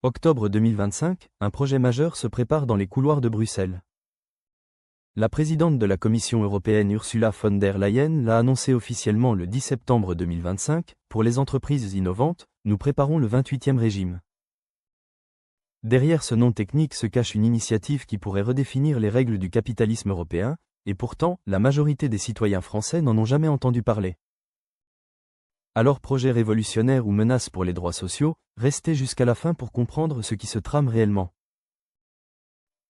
Octobre 2025, un projet majeur se prépare dans les couloirs de Bruxelles. La présidente de la Commission européenne Ursula von der Leyen l'a annoncé officiellement le 10 septembre 2025, pour les entreprises innovantes, nous préparons le 28e régime. Derrière ce nom technique se cache une initiative qui pourrait redéfinir les règles du capitalisme européen, et pourtant, la majorité des citoyens français n'en ont jamais entendu parler. Alors projet révolutionnaire ou menace pour les droits sociaux, restez jusqu'à la fin pour comprendre ce qui se trame réellement.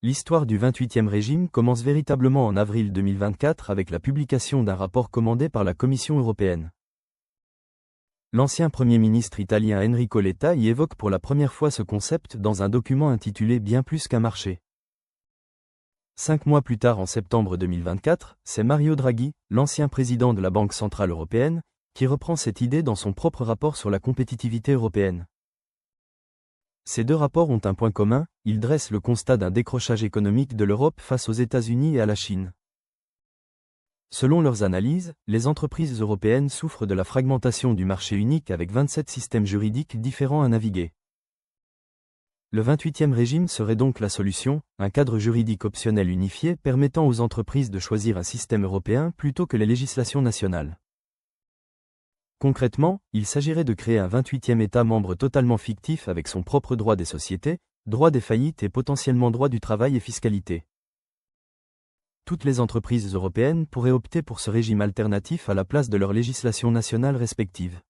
L'histoire du 28e régime commence véritablement en avril 2024 avec la publication d'un rapport commandé par la Commission européenne. L'ancien Premier ministre italien Enrico Letta y évoque pour la première fois ce concept dans un document intitulé Bien plus qu'un marché. 5 mois plus tard en septembre 2024, c'est Mario Draghi, l'ancien président de la Banque centrale européenne, qui reprend cette idée dans son propre rapport sur la compétitivité européenne. Ces deux rapports ont un point commun, ils dressent le constat d'un décrochage économique de l'Europe face aux États-Unis et à la Chine. Selon leurs analyses, les entreprises européennes souffrent de la fragmentation du marché unique avec 27 systèmes juridiques différents à naviguer. Le 28e régime serait donc la solution, un cadre juridique optionnel unifié permettant aux entreprises de choisir un système européen plutôt que les législations nationales. Concrètement, il s'agirait de créer un 28e État membre totalement fictif avec son propre droit des sociétés, droit des faillites et potentiellement droit du travail et fiscalité. Toutes les entreprises européennes pourraient opter pour ce régime alternatif à la place de leurs législations nationales respectives.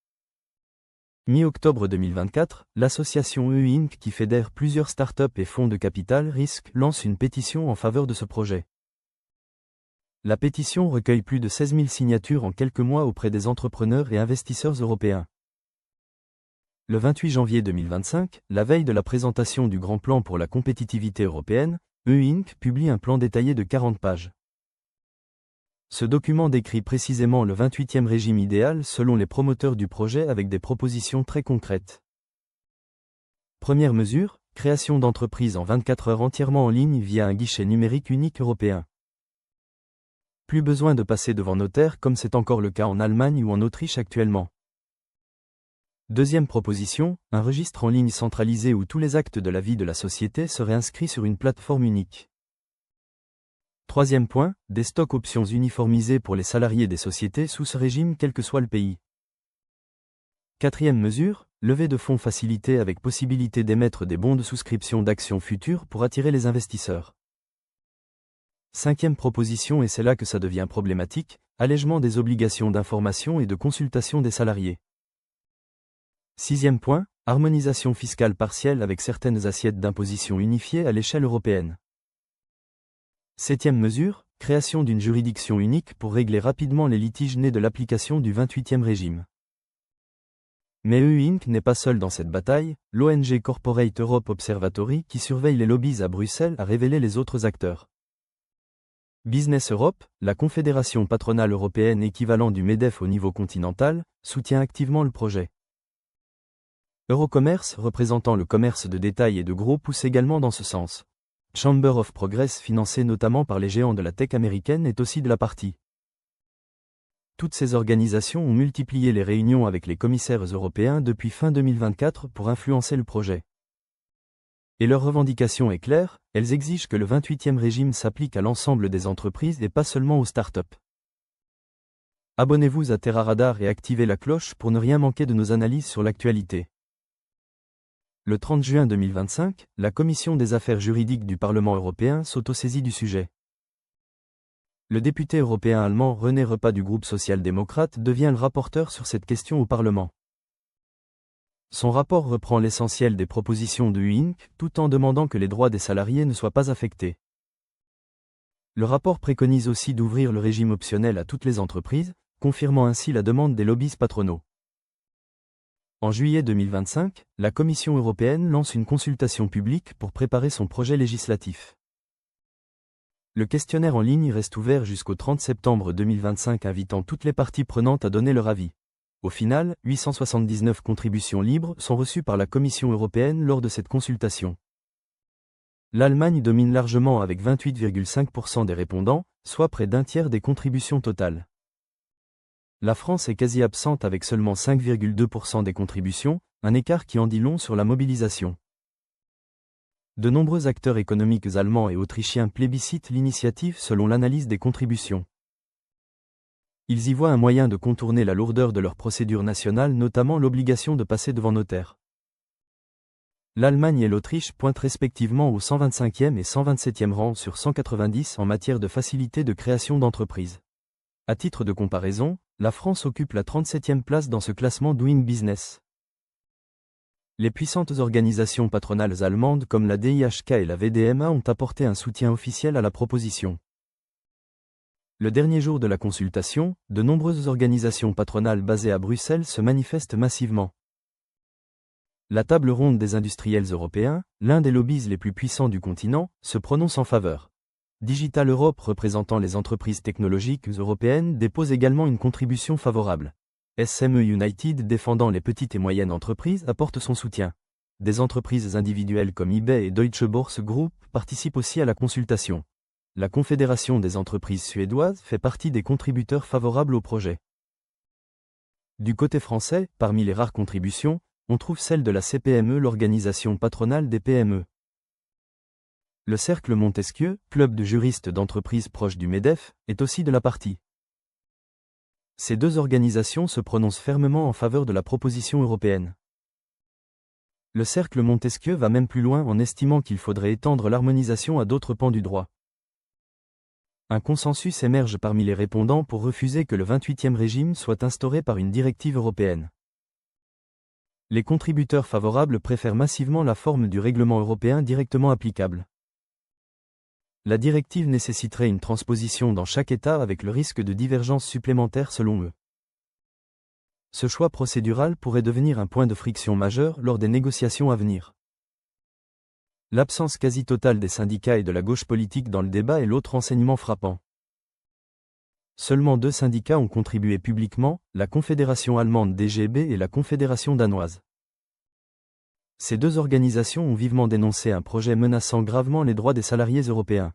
Mi-octobre 2024, l'association EU Inc. qui fédère plusieurs startups et fonds de capital risque lance une pétition en faveur de ce projet. La pétition recueille plus de 16 000 signatures en quelques mois auprès des entrepreneurs et investisseurs européens. Le 28 janvier 2025, la veille de la présentation du Grand Plan pour la compétitivité européenne, EU Inc. publie un plan détaillé de 40 pages. Ce document décrit précisément le 28e régime idéal selon les promoteurs du projet avec des propositions très concrètes. Première mesure, création d'entreprises en 24 heures entièrement en ligne via un guichet numérique unique européen. Plus besoin de passer devant notaire comme c'est encore le cas en Allemagne ou en Autriche actuellement. Deuxième proposition, un registre en ligne centralisé où tous les actes de la vie de la société seraient inscrits sur une plateforme unique. Troisième point, des stocks options uniformisés pour les salariés des sociétés sous ce régime quel que soit le pays. Quatrième mesure, levée de fonds facilitée avec possibilité d'émettre des bons de souscription d'actions futures pour attirer les investisseurs. Cinquième proposition et c'est là que ça devient problématique, allègement des obligations d'information et de consultation des salariés. Sixième point, harmonisation fiscale partielle avec certaines assiettes d'imposition unifiées à l'échelle européenne. Septième mesure, création d'une juridiction unique pour régler rapidement les litiges nés de l'application du 28e régime. Mais EU Inc. n'est pas seul dans cette bataille, l'ONG Corporate Europe Observatory qui surveille les lobbies à Bruxelles a révélé les autres acteurs. Business Europe, la confédération patronale européenne équivalent du MEDEF au niveau continental, soutient activement le projet. Eurocommerce, représentant le commerce de détail et de gros, pousse également dans ce sens. Chamber of Progress, financé notamment par les géants de la tech américaine, est aussi de la partie. Toutes ces organisations ont multiplié les réunions avec les commissaires européens depuis fin 2024 pour influencer le projet. Et leur revendication est claire, elles exigent que le 28e régime s'applique à l'ensemble des entreprises et pas seulement aux startups. Abonnez-vous à Terra Radar et activez la cloche pour ne rien manquer de nos analyses sur l'actualité. Le 30 juin 2025, la Commission des affaires juridiques du Parlement européen s'autosaisit du sujet. Le député européen allemand René Repas du groupe social-démocrate devient le rapporteur sur cette question au Parlement. Son rapport reprend l'essentiel des propositions de EU Inc., tout en demandant que les droits des salariés ne soient pas affectés. Le rapport préconise aussi d'ouvrir le régime optionnel à toutes les entreprises, confirmant ainsi la demande des lobbies patronaux. En juillet 2025, la Commission européenne lance une consultation publique pour préparer son projet législatif. Le questionnaire en ligne reste ouvert jusqu'au 30 septembre 2025 invitant toutes les parties prenantes à donner leur avis. Au final, 879 contributions libres sont reçues par la Commission européenne lors de cette consultation. L'Allemagne domine largement avec 28,5% des répondants, soit près d'un tiers des contributions totales. La France est quasi absente avec seulement 5,2% des contributions, un écart qui en dit long sur la mobilisation. De nombreux acteurs économiques allemands et autrichiens plébiscitent l'initiative selon l'analyse des contributions. Ils y voient un moyen de contourner la lourdeur de leurs procédures nationales, notamment l'obligation de passer devant notaire. L'Allemagne et l'Autriche pointent respectivement au 125e et 127e rang sur 190 en matière de facilité de création d'entreprises. À titre de comparaison, la France occupe la 37e place dans ce classement Doing Business. Les puissantes organisations patronales allemandes comme la DIHK et la VDMA ont apporté un soutien officiel à la proposition. Le dernier jour de la consultation, de nombreuses organisations patronales basées à Bruxelles se manifestent massivement. La table ronde des industriels européens, l'un des lobbies les plus puissants du continent, se prononce en faveur. Digital Europe, représentant les entreprises technologiques européennes, dépose également une contribution favorable. SME United, défendant les petites et moyennes entreprises, apporte son soutien. Des entreprises individuelles comme eBay et Deutsche Börse Group participent aussi à la consultation. La Confédération des entreprises suédoises fait partie des contributeurs favorables au projet. Du côté français, parmi les rares contributions, on trouve celle de la CPME, l'organisation patronale des PME. Le Cercle Montesquieu, club de juristes d'entreprises proches du MEDEF, est aussi de la partie. Ces deux organisations se prononcent fermement en faveur de la proposition européenne. Le Cercle Montesquieu va même plus loin en estimant qu'il faudrait étendre l'harmonisation à d'autres pans du droit. Un consensus émerge parmi les répondants pour refuser que le 28e régime soit instauré par une directive européenne. Les contributeurs favorables préfèrent massivement la forme du règlement européen directement applicable. La directive nécessiterait une transposition dans chaque État avec le risque de divergences supplémentaires selon eux. Ce choix procédural pourrait devenir un point de friction majeur lors des négociations à venir. L'absence quasi totale des syndicats et de la gauche politique dans le débat est l'autre enseignement frappant. Seulement 2 syndicats ont contribué publiquement, la Confédération allemande DGB et la Confédération danoise. Ces deux organisations ont vivement dénoncé un projet menaçant gravement les droits des salariés européens.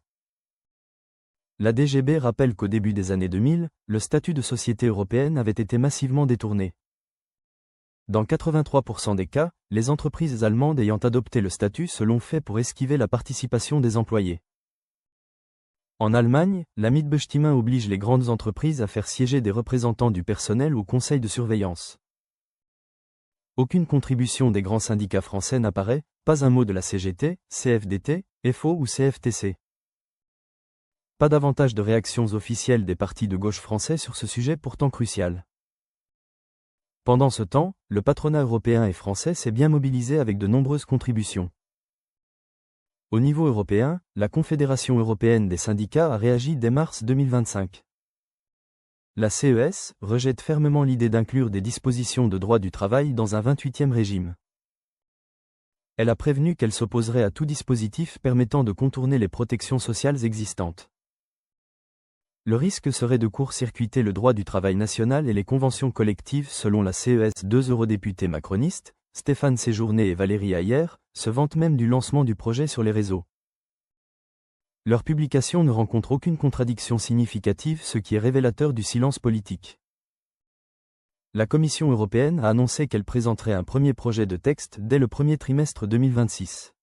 La DGB rappelle qu'au début des années 2000, le statut de société européenne avait été massivement détourné. Dans 83% des cas, les entreprises allemandes ayant adopté le statut se l'ont fait pour esquiver la participation des employés. En Allemagne, la Mitbestimmung oblige les grandes entreprises à faire siéger des représentants du personnel au conseil de surveillance. Aucune contribution des grands syndicats français n'apparaît, pas un mot de la CGT, CFDT, FO ou CFTC. Pas davantage de réactions officielles des partis de gauche français sur ce sujet pourtant crucial. Pendant ce temps, le patronat européen et français s'est bien mobilisé avec de nombreuses contributions. Au niveau européen, la Confédération européenne des syndicats a réagi dès mars 2025. La CES rejette fermement l'idée d'inclure des dispositions de droit du travail dans un 28e régime. Elle a prévenu qu'elle s'opposerait à tout dispositif permettant de contourner les protections sociales existantes. Le risque serait de court-circuiter le droit du travail national et les conventions collectives selon la CES. 2 eurodéputés macronistes, Stéphane Séjourné et Valérie Hayer, se vantent même du lancement du projet sur les réseaux. Leur publication ne rencontre aucune contradiction significative, ce qui est révélateur du silence politique. La Commission européenne a annoncé qu'elle présenterait un premier projet de texte dès le premier trimestre 2026.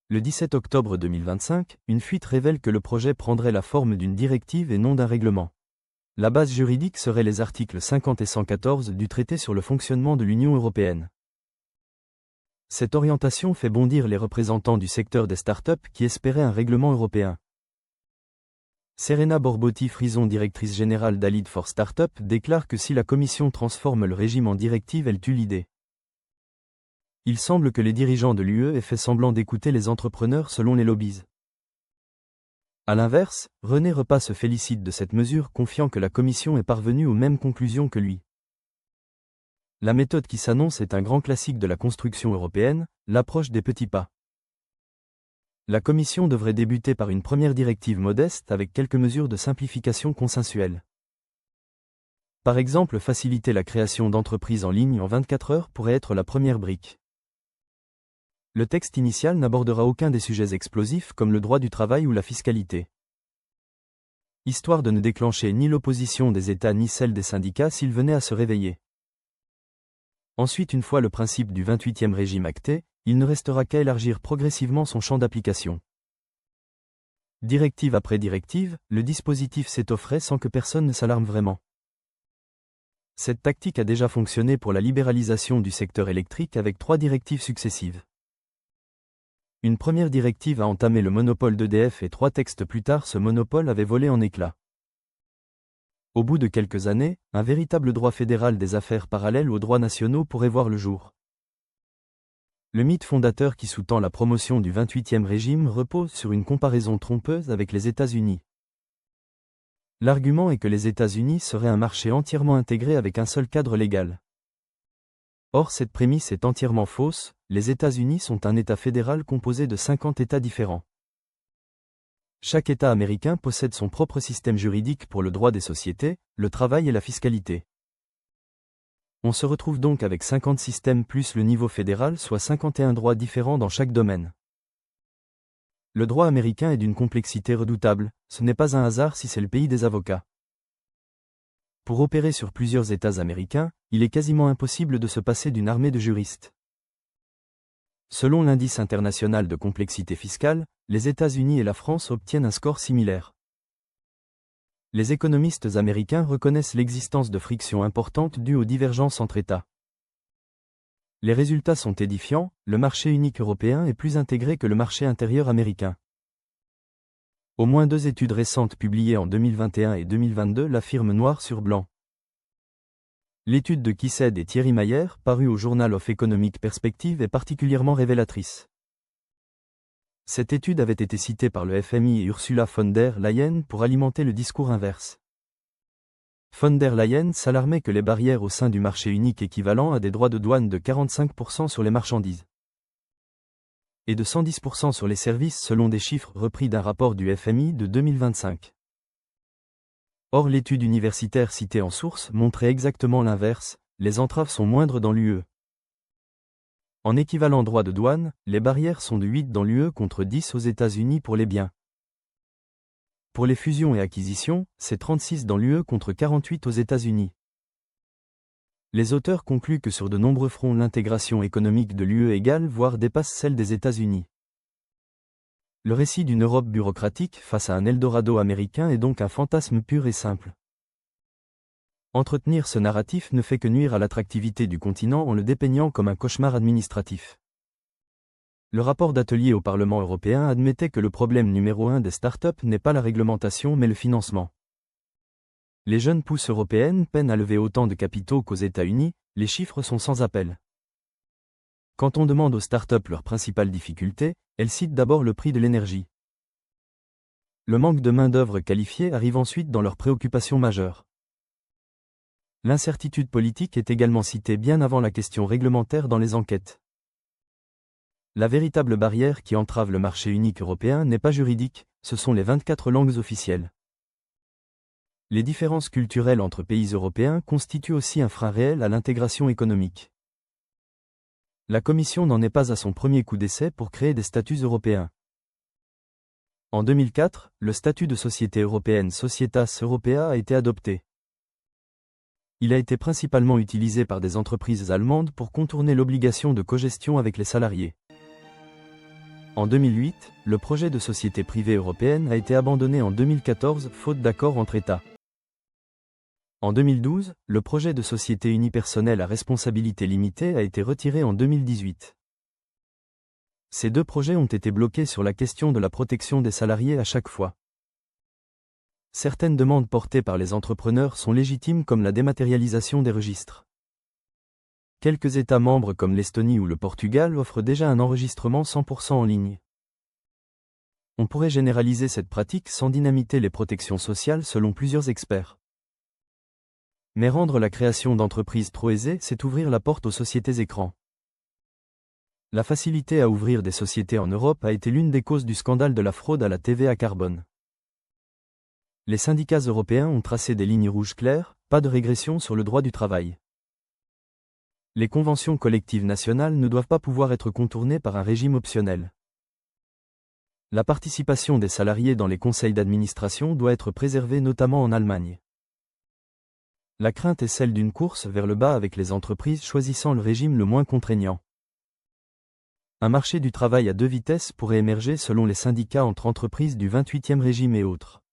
Le 17 octobre 2025, une fuite révèle que le projet prendrait la forme d'une directive et non d'un règlement. La base juridique serait les articles 50 et 114 du traité sur le fonctionnement de l'Union européenne. Cette orientation fait bondir les représentants du secteur des startups qui espéraient un règlement européen. Serena Borbotti-Frison, directrice générale d'Alid for Startup, déclare que si la Commission transforme le régime en directive, elle tue l'idée. Il semble que les dirigeants de l'UE aient fait semblant d'écouter les entrepreneurs selon les lobbies. A l'inverse, René Repas se félicite de cette mesure, confiant que la Commission est parvenue aux mêmes conclusions que lui. La méthode qui s'annonce est un grand classique de la construction européenne, l'approche des petits pas. La Commission devrait débuter par une première directive modeste avec quelques mesures de simplification consensuelles. Par exemple, faciliter la création d'entreprises en ligne en 24 heures pourrait être la première brique. Le texte initial n'abordera aucun des sujets explosifs comme le droit du travail ou la fiscalité. Histoire de ne déclencher ni l'opposition des États ni celle des syndicats s'ils venaient à se réveiller. Ensuite, une fois le principe du 28e régime acté, il ne restera qu'à élargir progressivement son champ d'application. Directive après directive, le dispositif s'étofferait sans que personne ne s'alarme vraiment. Cette tactique a déjà fonctionné pour la libéralisation du secteur électrique avec 3 directives successives. Une première directive a entamé le monopole d'EDF et 3 textes plus tard ce monopole avait volé en éclats. Au bout de quelques années, un véritable droit fédéral des affaires parallèles aux droits nationaux pourrait voir le jour. Le mythe fondateur qui sous-tend la promotion du 28e régime repose sur une comparaison trompeuse avec les États-Unis. L'argument est que les États-Unis seraient un marché entièrement intégré avec un seul cadre légal. Or cette prémisse est entièrement fausse, les États-Unis sont un État fédéral composé de 50 États différents. Chaque État américain possède son propre système juridique pour le droit des sociétés, le travail et la fiscalité. On se retrouve donc avec 50 systèmes plus le niveau fédéral, soit 51 droits différents dans chaque domaine. Le droit américain est d'une complexité redoutable, ce n'est pas un hasard si c'est le pays des avocats. Pour opérer sur plusieurs États américains, il est quasiment impossible de se passer d'une armée de juristes. Selon l'indice international de complexité fiscale, les États-Unis et la France obtiennent un score similaire. Les économistes américains reconnaissent l'existence de frictions importantes dues aux divergences entre États. Les résultats sont édifiants, le marché unique européen est plus intégré que le marché intérieur américain. Au moins 2 études récentes publiées en 2021 et 2022 l'affirment noir sur blanc. L'étude de Kissed et Thierry Mayer, parue au Journal of Economic Perspective, est particulièrement révélatrice. Cette étude avait été citée par le FMI et Ursula von der Leyen pour alimenter le discours inverse. Von der Leyen s'alarmait que les barrières au sein du marché unique équivalent à des droits de douane de 45% sur les marchandises et de 110% sur les services selon des chiffres repris d'un rapport du FMI de 2025. Or l'étude universitaire citée en source montrait exactement l'inverse, les entraves sont moindres dans l'UE. En équivalent droit de douane, les barrières sont de 8 dans l'UE contre 10 aux États-Unis pour les biens. Pour les fusions et acquisitions, c'est 36 dans l'UE contre 48 aux États-Unis. Les auteurs concluent que sur de nombreux fronts l'intégration économique de l'UE égale voire dépasse celle des États-Unis. Le récit d'une Europe bureaucratique face à un Eldorado américain est donc un fantasme pur et simple. Entretenir ce narratif ne fait que nuire à l'attractivité du continent en le dépeignant comme un cauchemar administratif. Le rapport d'atelier au Parlement européen admettait que le problème numéro 1 des startups n'est pas la réglementation mais le financement. Les jeunes pousses européennes peinent à lever autant de capitaux qu'aux États-Unis, les chiffres sont sans appel. Quand on demande aux startups leur principale difficulté, elles citent d'abord le prix de l'énergie. Le manque de main-d'œuvre qualifiée arrive ensuite dans leurs préoccupations majeures. L'incertitude politique est également citée bien avant la question réglementaire dans les enquêtes. La véritable barrière qui entrave le marché unique européen n'est pas juridique, ce sont les 24 langues officielles. Les différences culturelles entre pays européens constituent aussi un frein réel à l'intégration économique. La Commission n'en est pas à son premier coup d'essai pour créer des statuts européens. En 2004, le statut de société européenne Societas Europea a été adopté. Il a été principalement utilisé par des entreprises allemandes pour contourner l'obligation de cogestion avec les salariés. En 2008, le projet de société privée européenne a été abandonné en 2014 faute d'accord entre États. En 2012, le projet de société unipersonnelle à responsabilité limitée a été retiré en 2018. Ces 2 projets ont été bloqués sur la question de la protection des salariés à chaque fois. Certaines demandes portées par les entrepreneurs sont légitimes comme la dématérialisation des registres. Quelques États membres comme l'Estonie ou le Portugal offrent déjà un enregistrement 100% en ligne. On pourrait généraliser cette pratique sans dynamiter les protections sociales selon plusieurs experts. Mais rendre la création d'entreprises trop aisée, c'est ouvrir la porte aux sociétés écrans. La facilité à ouvrir des sociétés en Europe a été l'une des causes du scandale de la fraude à la TVA carbone. Les syndicats européens ont tracé des lignes rouges claires, pas de régression sur le droit du travail. Les conventions collectives nationales ne doivent pas pouvoir être contournées par un régime optionnel. La participation des salariés dans les conseils d'administration doit être préservée notamment en Allemagne. La crainte est celle d'une course vers le bas avec les entreprises choisissant le régime le moins contraignant. Un marché du travail à deux vitesses pourrait émerger selon les syndicats entre entreprises du 28e régime et autres.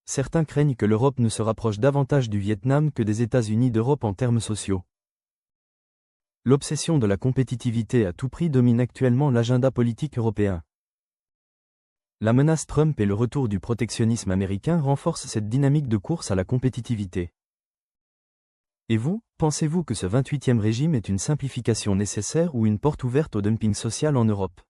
Certains craignent que l'Europe ne se rapproche davantage du Vietnam que des États-Unis d'Europe en termes sociaux. L'obsession de la compétitivité à tout prix domine actuellement l'agenda politique européen. La menace Trump et le retour du protectionnisme américain renforcent cette dynamique de course à la compétitivité. Et vous, pensez-vous que ce 28e régime est une simplification nécessaire ou une porte ouverte au dumping social en Europe ?